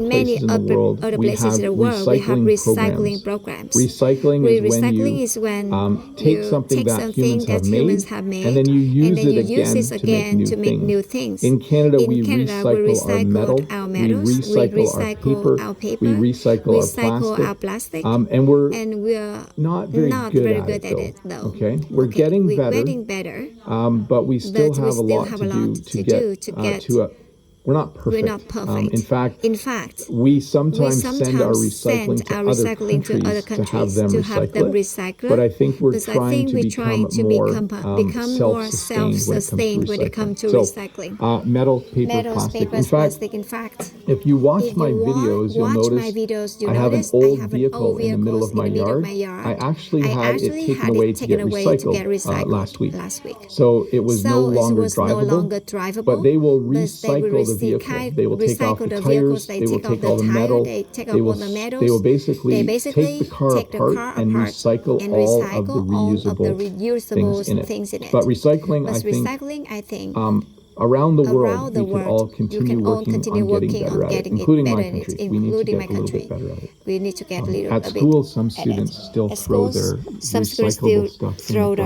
in many places in the other world, we places have in the world, we have recycling recycling programs. Recycling is when Recycling you is when take you something take that something humans that have humans made, have made, and then you and use then it you use again it to make again new to make new things. things. In Canada, In we Canada, we recycle our metal, recycle our we metals, we recycle our recycle our paper, paper, we recycle our plastic, and we're and we're not very not good very at good it at though. it though. Okay, we're Okay, getting we're better, getting better, but we still but we have a still lot have to a lot do to to get do to get to we're not perfect. We're not perfect. In fact, we sometimes send our recycling to other countries to have them recycle. But I think we're trying to become more self-sustained when it comes to recycling. Metal, paper, plastic. In fact, if you watch my videos, you'll notice I have an old vehicle in the middle of my yard. I actually had it taken away to get recycled last week. So it was no longer drivable. But they will recycle the vehicle. They will take off the tires. They will take all the metal. They will basically take the car apart and recycle all of the reusable things in it. But recycling, I think, around the world, we can all continue working on getting better at it, including my country. We need to get a little bit better at it. We need to get a little bit. At school, some students still throw their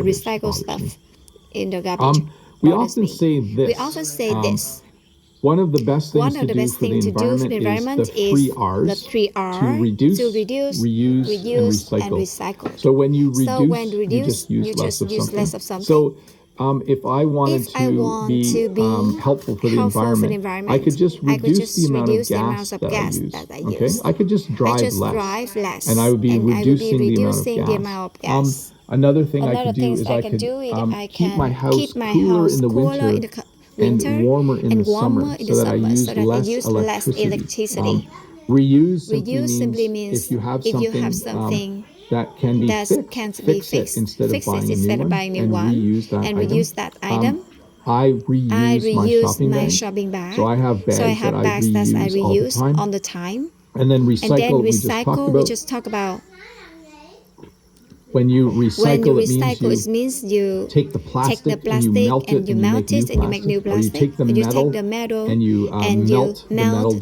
recyclable stuff in the garbage. We often say this. One of the best things to do for the environment is the three R's, to reduce, reuse, and recycle. So when you reduce, you just use less of something. So if I wanted to be helpful for the environment, I could just reduce the amount of gas that I use. Okay? I could just drive less, and I would be reducing the amount of gas. Another thing I could do is I could keep my house cooler in the winter and warmer in the summer so that I use less electricity. Reuse simply means if you have something that can be fixed instead of buying a new one and reuse that item. I reuse my shopping bag. So I have bags that I reuse all the time. And then recycle, we just talked about. When you recycle, it means you take the plastic and you melt it and you make new plastic. Or you take the metal and you melt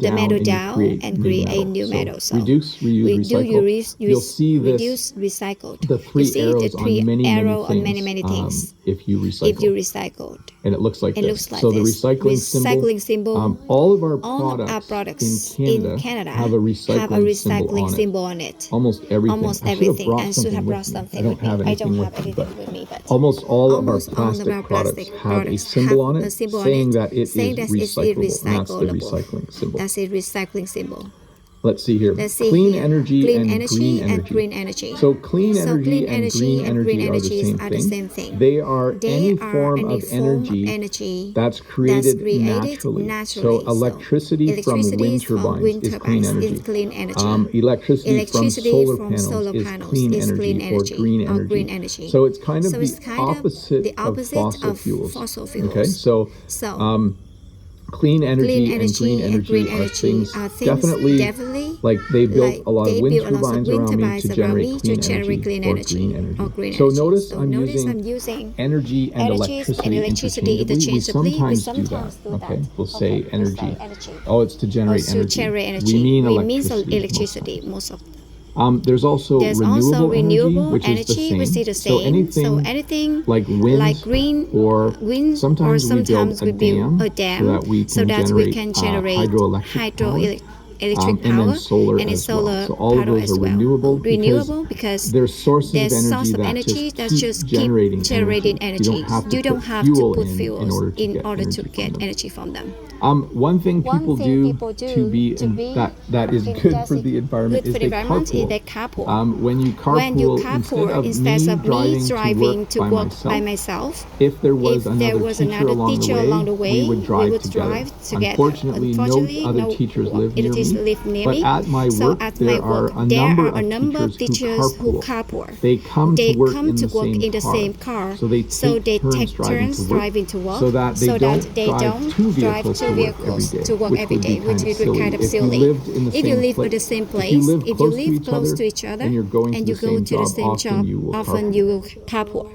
the metal down and create new metal. So reduce, reuse, recycle. You'll see this, the three arrows on many things. If you recycled. And it looks like this. So the recycling symbol, all of our products in Canada have a recycling symbol on it. Almost everything. I should have brought something. I don't have anything with me, but almost all of our plastic products have a symbol on it saying that it is recyclable. And that's the recycling symbol. That's a recycling symbol. Let's see here. Clean energy and green energy. So clean energy and green energy are the same thing. They are any form of energy that's created naturally. So electricity from wind turbines is clean energy. Electricity from solar panels is clean energy or green energy. So it's kind of the opposite of fossil fuels. Okay, so clean energy and green energy are things definitely like they built a lot of wind turbines around me to generate clean energy or green energy. So notice I'm using energy and electricity interchangeably. We sometimes do that. Okay, we'll say energy. Oh, it's to generate energy. We mean electricity most of the time. There's also renewable energy, which is the same. So anything like wind or sometimes we build a dam so that we can generate hydroelectric power and solar power as well. Renewable because there's sources of energy that just keep generating energy. You don't have to put fuels in order to get energy from them. One thing people do to be that is good for the environment is they carpool. When you carpool, instead of me driving to work by myself, if there was another teacher along the way, we would drive together. Unfortunately, no other teachers live near me. But at my work, there are a number of teachers who carpool. They come to work in the same car, so they take turns driving to work, so that they don't drive two vehicles to work every day, which would be kind of silly. If you live in the same place, if you live close to each other, and you go to the same job, often you will carpool.